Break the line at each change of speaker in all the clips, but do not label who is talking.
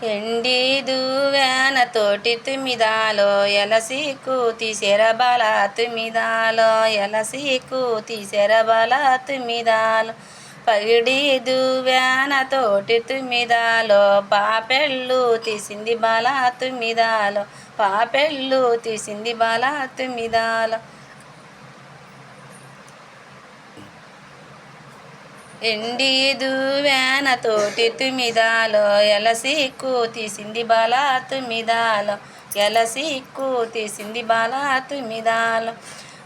ఎండి దువ్వెన తోటి తుమ్మిదాలో ఎలసి కూతి శరబల తుమ్మిదాలో ఎలసి కూతి శరబల తుమ్మిదాలో పగిడి దువ్వెన తోటి తుమ్మిదాలో పాపెళ్ళు తీసింది బాల తుమ్మిదాలో పాపెళ్ళు తీసింది బాల తుమ్మిదాలో ఎండి దువ్వెన తోటి తుమ్మిదాలో ఎలసి తీసింది బాల తుమ్మిదాలో ఎలసి తీసింది బాల తుమ్మిదాలో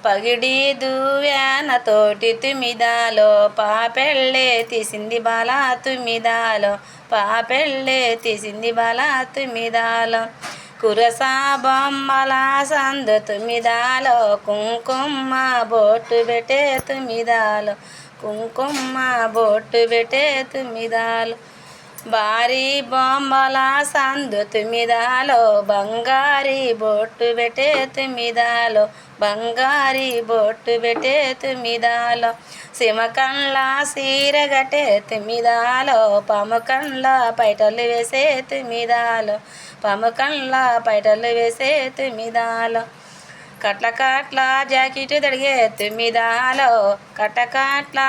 పగిడి దువ్వెన తోటి తుమ్మిదాలో పాపెళ్ళే తీసింది బాల తుమ్మిదాలో పాపెళ్ళే తీసింది బాల తుమ్మిదాలో కురసా బొమ్మల సందు తుమ్మిదాలో కుంకుమ బొట్టు పెట్టే తుమ్మిదాలో కుంకుమ బొట్టు పెట్టే తుమ్మిదాలు భారీ బొమ్మల సందు తుమ్మిదాలో బంగారీ బొట్టు పెట్టే తుమ్మిదాలో బంగారీ బొట్టు పెట్టే తుమ్మిదాలో సిమకండ్ల సీరగట్టే తుమ్మిదాలో పముకండ్ల పైటలు వేసే తుమ్మిదాలో పముకండ్ల పైటలు వేసే తుమ్మిదాలో కట్ల కట్ల జాకెట్ తడిగే తుమ్మిదాలో కట్టకట్ల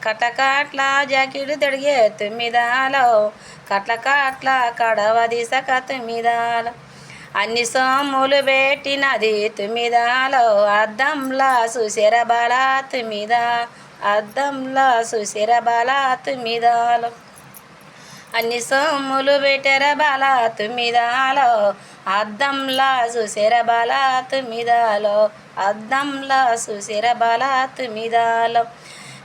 కట్టకట్ల జాకెట్ తడిగే తుమ్మిదాలో కట్ల కట్ల కడవ దిశక తుమ్మిదాలో అన్ని సొమ్ములు పెట్టినది తుమ్మిదాలో అద్దంలా సుశిర బాల తుమ్మిదా అద్దంలా సుశిర బాల తుమ్మిదాలో అన్ని సొమ్ములు పెట్టెర బాల తుమ్మిదాలో అద్దంలా సుశిర బాల తుమ్మిదాలో అద్దంలా సుశిర బాల తుమ్మిదాలో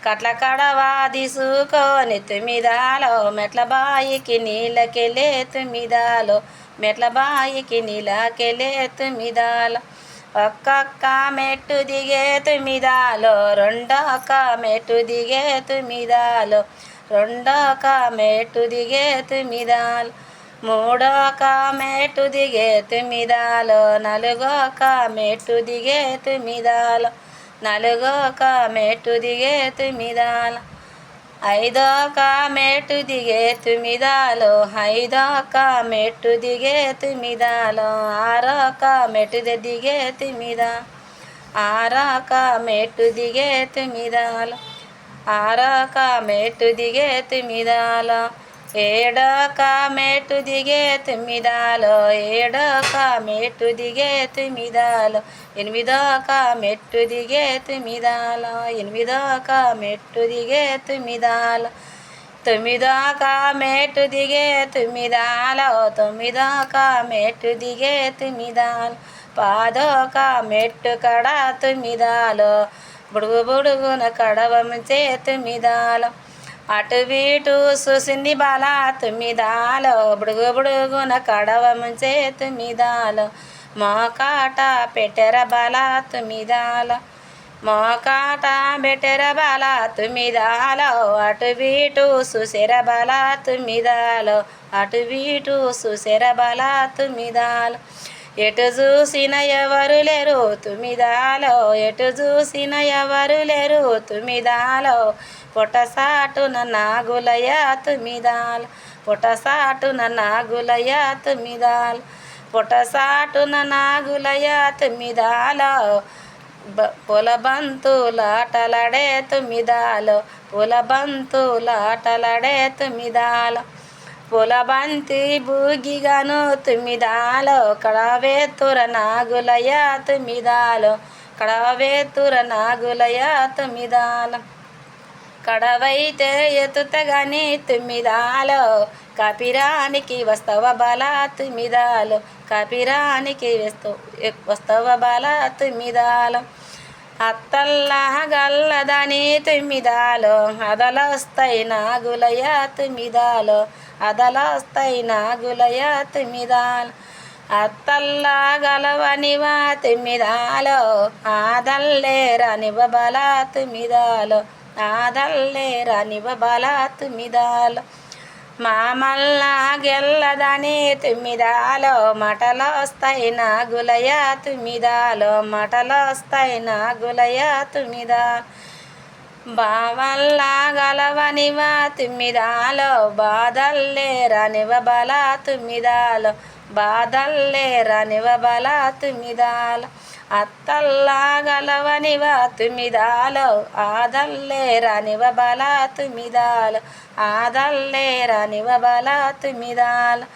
కట్ల కడవా తీసుకొని తుమ్మిదాలో మెట్ల బాయికి నీళ్ళకెళ్ళే తుమ్మిదాలో మెట్ల బాయికి నీళ్ళకెళ్ళే తుమ్మిదాలో ఒక్కొక్క మెట్టు దిగే తుమ్మిదాలో రెండొక్క మెట్టు దిగే తుమ్మిదాలో రెండొక మెట్టు దిగే తుమ్మిదాలో మూడొక మెట్టు దిగే తుమ్మిదాలో నాలుగొక మెట్టు దిగే తుమ్మిదాలో నాలుగొక మెట్టు దిగే తుమ్మిదాలో ఐదొక మెట్టు దిగే తుమ్మిదాలో ఐదొక మెట్టు దిగే తుమ్మిదాలో ఆరొక మెట్టు దిగే తుమ్మిదా ఆరొక మెట్టు దిగే తుమ్మిదాలో ఆరొక మెట్టు దిగే తుమ్మిదాలో ఏడొక మెట్టు దిగే తుమ్మిదాలో ఏడొక మెట్టు దిగే తుమ్మిదాలో ఎనిమిదొక మెట్టు దిగే తుమ్మిదాలో ఎనిమిదొక మెట్టు దిగే తుమ్మిదాలో తొమ్మిదొక మెట్టు దిగే తుమ్మిదాలో తొమ్మిదొక మెట్టు దిగే తుమ్మిదాలో పాదొక మెట్టు కడ తుమ్మిదాలో బుడుగు బుడుగున కడవంచే తుమ్మిదాలో అటు వీటు చూసింది బాల తుమ్మిదాలో బుడుగు బుడుగున కడవంచే తుమ్మిదాలో మోకాట పెట్టెర బాల తుమ్మిదాలో మోకాట పెట్టెర బాల తుమ్మిదాలో అటు వీటు చూసిర బాల తుమ్మిదాలో అటు వీటు చూసిర బాల తుమ్మిదాలో ఎటు చూసిన ఎవరు లేరు తుమ్మిదాలో ఎటు చూసిన ఎవరు లేరు తుమ్మిదాలో పొట్టసాటున నాగులయ తుమ్మిదాలో పొట్టసాటున నాగులయ తుమ్మిదాలో పొట్టసాటున నాగులయ తుమ్మిదాలో పొలబంతులాటలాడే తుమ్మిదాలో పొలబంతులాటలాడే తుమ్మిదాలో పొలబంతి బూగిగాను తుమ్మిదాలో కడవేతుర నాగులయ తుమ్మిదాలో కడవేతుర నాగులయ తుమ్మిదాలో కడవైతే ఎత్తుతగాని తుమ్మిదాలో కపిరానికి వస్తవ బాల తుమ్మిదాలో కపిరానికి వస్తవ బాల తుమ్మిదాలో అత్తల్లా గల్లదని తుమ్మిదాలో అదలొస్తాయి నాగులయ తుమ్మిదాలో అదలొస్తాయి నాగులయ తుమ్మిదాలో అత్తల్లా గలవనివా తుమ్మిదాలో ఆదల్లే రానివ బాల తుమ్మిదాలో ఆదల్లే రానివ బాల తుమ్మిదాలో మామల్ల గెల్లదని తుమ్మిదాలో మటలొస్తాయి నాగులయ తుమ్మిదాలో మటలొస్తాయి నాగులయ తుమ్మిదాలో బావల్లా గలవనివ తుమ్మిదాలో బాధల్లే రానివ బల తుమ్మిదాలో బాధల్లే రానివ బల తుమ్మిదాలో అత్తల్లా గలవనివ తుమ్మిదాలో ఆదల్లే రానివ బల తుమ్మిదాలో ఆదల్లే రానివ బల తుమ్మిదాలో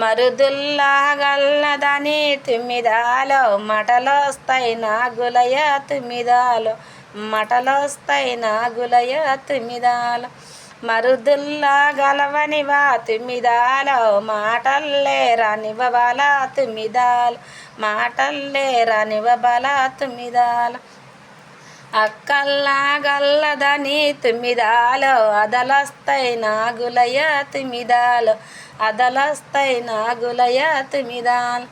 మరుదుల్లా గల్లదని తుమ్మిదాలో మటలొస్తాయి నాగులయ తుమ్మిదాలో మటలొస్తాయి నాగులయ తుమ్మిదాలో మరుదుల్లా గలవనివా తుమ్మిదాలో మాటల్లే రానివ బల తుమ్మిదాలో మాటల్లే రానివ బల తుమ్మిదాలో అక్కల్లా గల్లదని తుమ్మిదాలో అదలొస్తాయి నాగులయ తుమ్మిదాలో అదలొస్తాయి నాగులయ తుమ్మిదాలో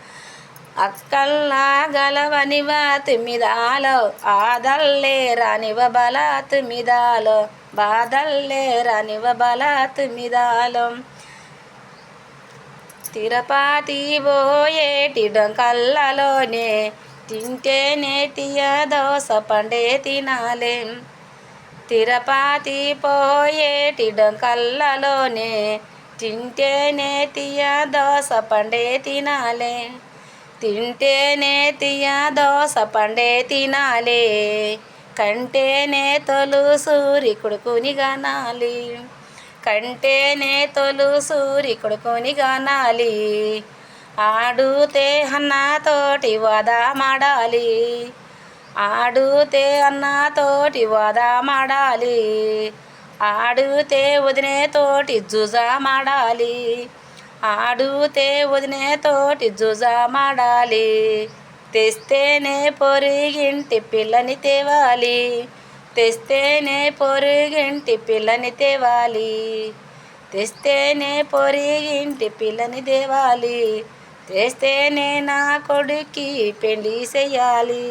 అక్కల్లా గలవనివ తుమ్మిదాలో ఆదల్లే రానివ బల తుమ్మిదాలో బాధల్లే రానివ బల తుమ్మిదాలో తిరపాతి పోయేటి డొంకల్లలోనే తింటేనే తీయ దోస పండే తినాలే తిరపాతి పోయేటి డొంకల్లలోనే తింటేనే తీయ దోస పండే తినాలే తింటేనే తీయ దోస పండే తినాలే కంటేనే తొలు సూరి కొడుకుని గనాలి కంటేనే తొలు సూరి కొడుకుని గనాలి ఆడుతే అన్నతోటి వాదా మాడాలి ఆడుతే అన్నతోటి వాదా మాడాలి ఆడుతే వదినేతోటి జుజా మాడాలి ఆడుతే వదినేతోటి జుజా మాడాలి తెస్తేనే పొరిగింటి పిల్లని తేవాలి తెస్తేనే పొరిగింటి పిల్లని తేవాలి తెస్తేనే పొరిగింటి పిల్లని తేవాలి తెస్తేనే నా కొడుక్కి పెళ్లి చెయ్యాలి.